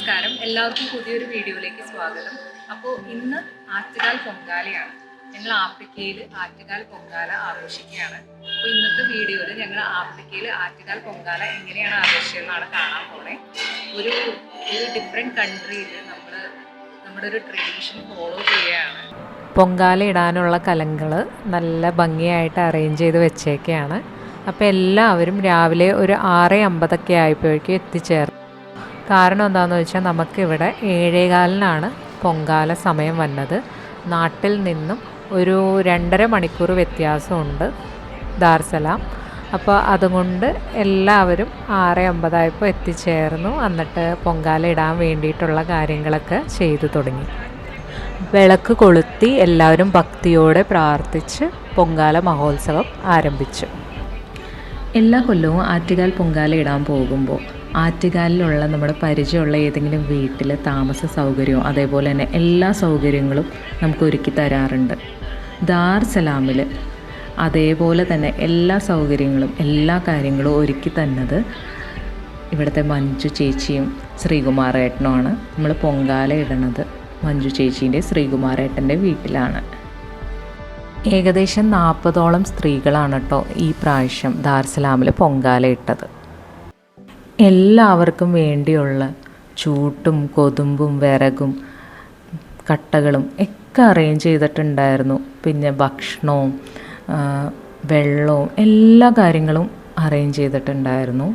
നമസ്കാരം, എല്ലാവർക്കും പുതിയൊരു വീഡിയോയിലേക്ക് സ്വാഗതം. അപ്പോൾ ഇന്ന് ആറ്റുകാൽ പൊങ്കാലയാണ്. ഞങ്ങൾ ആഫ്രിക്കയിൽ ആറ്റുകാൽ പൊങ്കാല ആഘോഷിക്കുകയാണ്. അപ്പോൾ ഇന്നത്തെ വീഡിയോയിൽ ഞങ്ങൾ ആഫ്രിക്കയിൽ ആറ്റുകാൽ പൊങ്കാല എങ്ങനെയാണ് ആഘോഷിച്ചതെന്നാണ് കാണാൻ പോണേ. ഒരു ഡിഫറെൻറ്റ് കൺട്രിയിൽ നമ്മുടെ ഒരു ട്രഡീഷൻ ഫോളോ ചെയ്യുകയാണ്. പൊങ്കാല ഇടാനുള്ള കലങ്ങൾ നല്ല ഭംഗിയായിട്ട് അറേഞ്ച് ചെയ്ത് വെച്ചേക്കെയാണ്. അപ്പോൾ എല്ലാവരും രാവിലെ ഒരു 6:50 ആയപ്പോഴേക്കും എത്തിച്ചേർന്നു. കാരണം എന്താണെന്ന് വെച്ചാൽ നമുക്കിവിടെ 7:15 പൊങ്കാല സമയം വന്നത്. നാട്ടിൽ നിന്നും ഒരു 2.5 മണിക്കൂർ വ്യത്യാസമുണ്ട് ദാർസലാം. അപ്പോൾ അതുകൊണ്ട് എല്ലാവരും 6:50 ആയപ്പോൾ എത്തിച്ചേർന്നു. എന്നിട്ട് പൊങ്കാല ഇടാൻ വേണ്ടിയിട്ടുള്ള കാര്യങ്ങളൊക്കെ ചെയ്തു തുടങ്ങി. വിളക്ക് കൊളുത്തി എല്ലാവരും ഭക്തിയോടെ പ്രാർത്ഥിച്ച് പൊങ്കാല മഹോത്സവം ആരംഭിച്ചു. എല്ലാ കൊല്ലവും ആറ്റുകാൽ പൊങ്കാല ഇടാൻ പോകുമ്പോൾ ആറ്റുകാലിലുള്ള നമ്മുടെ പരിചയമുള്ള ഏതെങ്കിലും വീട്ടിൽ താമസ സൗകര്യവും അതേപോലെ തന്നെ എല്ലാ സൗകര്യങ്ങളും നമുക്ക് ഒരുക്കി തരാറുണ്ട്. ദാർസലാമിൽ അതേപോലെ തന്നെ എല്ലാ സൗകര്യങ്ങളും എല്ലാ കാര്യങ്ങളും ഒരുക്കി തന്നത് ഇവിടുത്തെ മഞ്ജു ചേച്ചിയും ശ്രീകുമാരേട്ടനുമാണ്. നമ്മൾ പൊങ്കാല ഇടണത് മഞ്ജു ചേച്ചീൻ്റെ ശ്രീകുമാരേട്ടൻ്റെ വീട്ടിലാണ്. ഏകദേശം 40ഓളം സ്ത്രീകളാണ് കേട്ടോ ഈ പ്രാവശ്യം ദാർസലാമിൽ പൊങ്കാല ഇട്ടത്. എല്ലാവർക്കും വേണ്ടിയുള്ള ചൂട്ടും കൊതുമ്പും വിറകും കട്ടകളും ഒക്കെ അറേഞ്ച് ചെയ്തിട്ടുണ്ടായിരുന്നു. പിന്നെ ഭക്ഷണവും വെള്ളവും എല്ലാ കാര്യങ്ങളും അറേഞ്ച് ചെയ്തിട്ടുണ്ടായിരുന്നു.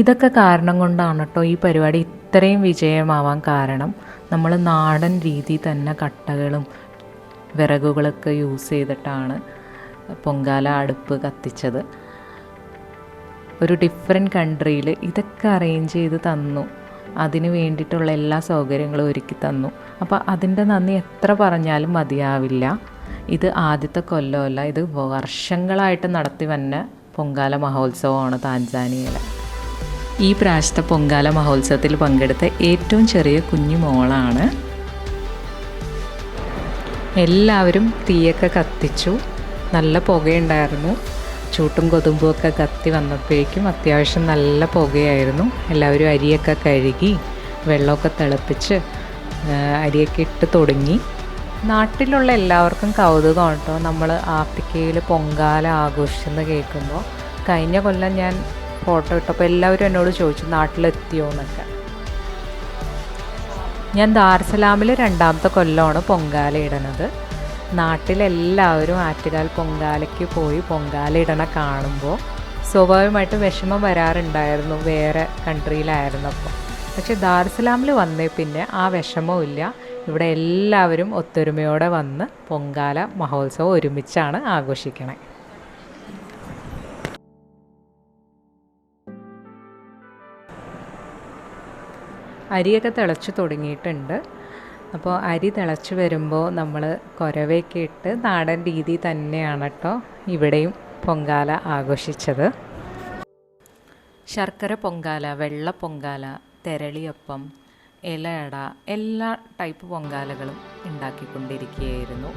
ഇതൊക്കെ കാരണം കൊണ്ടാണ് കേട്ടോ ഈ പരിപാടി ഇത്രയും വിജയമാവാൻ കാരണം. നമ്മൾ നാടൻ രീതി തന്നെ കട്ടകളും വിറകുകളൊക്കെ യൂസ് ചെയ്തിട്ടാണ് പൊങ്കാല അടുപ്പ് കത്തിച്ചത്. ഒരു ഡിഫറെൻറ്റ് കൺട്രിയിൽ ഇതൊക്കെ അറേഞ്ച് ചെയ്ത് തന്നു. അതിന് വേണ്ടിയിട്ടുള്ള എല്ലാ സൗകര്യങ്ങളും ഒരുക്കി തന്നു. അപ്പോൾ അതിൻ്റെ നന്ദി എത്ര പറഞ്ഞാലും മതിയാവില്ല. ഇത് ആദ്യത്തെ കൊല്ലമല്ല, ഇത് വർഷങ്ങളായിട്ട് നടത്തി വന്ന പൊങ്കാല മഹോത്സവമാണ് താൻസാനിയയിൽ. ഈ പ്രാവശ്യത്തെ പൊങ്കാല മഹോത്സവത്തിൽ പങ്കെടുത്ത ഏറ്റവും ചെറിയ കുഞ്ഞു മോളാണ്. എല്ലാവരും തീയൊക്കെ കത്തിച്ചു. നല്ല പുകയുണ്ടായിരുന്നു. ചൂട്ടും കൊതുമ്പും ഒക്കെ കത്തി വന്നപ്പോഴേക്കും അത്യാവശ്യം നല്ല പുകയായിരുന്നു. എല്ലാവരും അരിയൊക്കെ കഴുകി വെള്ളമൊക്കെ തിളപ്പിച്ച് അരിയൊക്കെ ഇട്ട് തുടങ്ങി. നാട്ടിലുള്ള എല്ലാവർക്കും കൗതുകം കേട്ടോ നമ്മൾ ആഫ്രിക്കയിൽ പൊങ്കാല ആഘോഷിച്ചെന്ന് കേൾക്കുമ്പോൾ. കഴിഞ്ഞ കൊല്ലം ഞാൻ ഫോട്ടോ ഇട്ടപ്പോൾ എല്ലാവരും എന്നോട് ചോദിച്ചു നാട്ടിലെത്തിയോ എന്നൊക്കെ. ഞാൻ ദാർസലാമിൽ 2ാമത്തെ കൊല്ലമാണ് പൊങ്കാല ഇടണത്. നാട്ടിലെല്ലാവരും ആറ്റുകാൽ പൊങ്കാലയ്ക്ക് പോയി പൊങ്കാല ഇടണ കാണുമ്പോൾ സ്വാഭാവികമായിട്ട് വിഷമം വരാറുണ്ടായിരുന്നു വേറെ കൺട്രിയിലായിരുന്നപ്പോൾ. പക്ഷേ ദാർസലാമിൽ വന്നേ പിന്നെ ആ വിഷമമില്ല. ഇവിടെ എല്ലാവരും ഒത്തൊരുമയോടെ വന്ന് പൊങ്കാല മഹോത്സവം ഒരുമിച്ചാണ് ആഘോഷിക്കണേ. അരിയൊക്കെ തിളച്ച് തുടങ്ങിയിട്ടുണ്ട്. അപ്പോൾ അരി തിളച്ച് വരുമ്പോൾ നമ്മൾ കുരവയൊക്കെ ഇട്ട് നാടൻ രീതി തന്നെയാണ് കേട്ടോ ഇവിടെയും പൊങ്കാല ആഘോഷിച്ചത്. ശർക്കര പൊങ്കാല, വെള്ള പൊങ്കാല, തെരളിയപ്പം, ഇലയട എല്ലാ ടൈപ്പ് പൊങ്കാലകളും ഉണ്ടാക്കിക്കൊണ്ടിരിക്കുകയായിരുന്നു.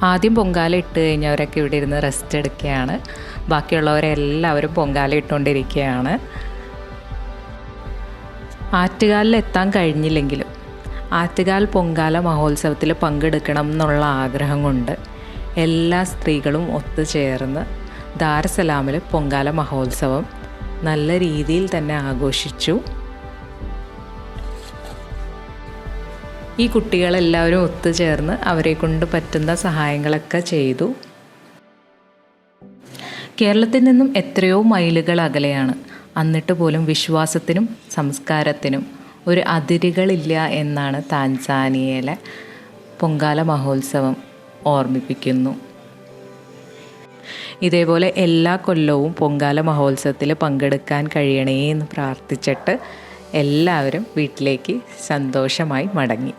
ആദ്യം പൊങ്കാല ഇട്ട് കഴിഞ്ഞവരൊക്കെ ഇവിടെ ഇരുന്ന് റെസ്റ്റ് എടുക്കുകയാണ്. ബാക്കിയുള്ളവരെല്ലാവരും പൊങ്കാല ഇട്ടുകൊണ്ടിരിക്കുകയാണ്. ആറ്റുകാലിൽ എത്താൻ കഴിഞ്ഞില്ലെങ്കിലും ആറ്റുകാൽ പൊങ്കാല മഹോത്സവത്തിൽ പങ്കെടുക്കണം എന്നുള്ള ആഗ്രഹം കൊണ്ട് എല്ലാ സ്ത്രീകളും ഒത്തുചേർന്ന് ദാർസലാമിൽ പൊങ്കാല മഹോത്സവം നല്ല രീതിയിൽ തന്നെ ആഘോഷിച്ചു. ഈ കുട്ടികളെല്ലാവരും ഒത്തുചേർന്ന് അവരെ കൊണ്ട് പറ്റുന്ന സഹായങ്ങളൊക്കെ ചെയ്തു. കേരളത്തിൽ നിന്നും എത്രയോ മൈലുകൾ അകലെയാണ്. എന്നിട്ട് പോലും വിശ്വാസത്തിനും സംസ്കാരത്തിനും ഒരു അതിരുകളില്ല എന്നാണ് താൻസാനിയയിലെ പൊങ്കാല മഹോത്സവം ഓർമ്മിപ്പിക്കുന്നു. ഇതേപോലെ എല്ലാ കൊല്ലവും പൊങ്കാല മഹോത്സവത്തിൽ പങ്കെടുക്കാൻ കഴിയണേ എന്ന് പ്രാർത്ഥിച്ചിട്ട് എല്ലാവരും വീട്ടിലേക്ക് സന്തോഷമായി മടങ്ങി.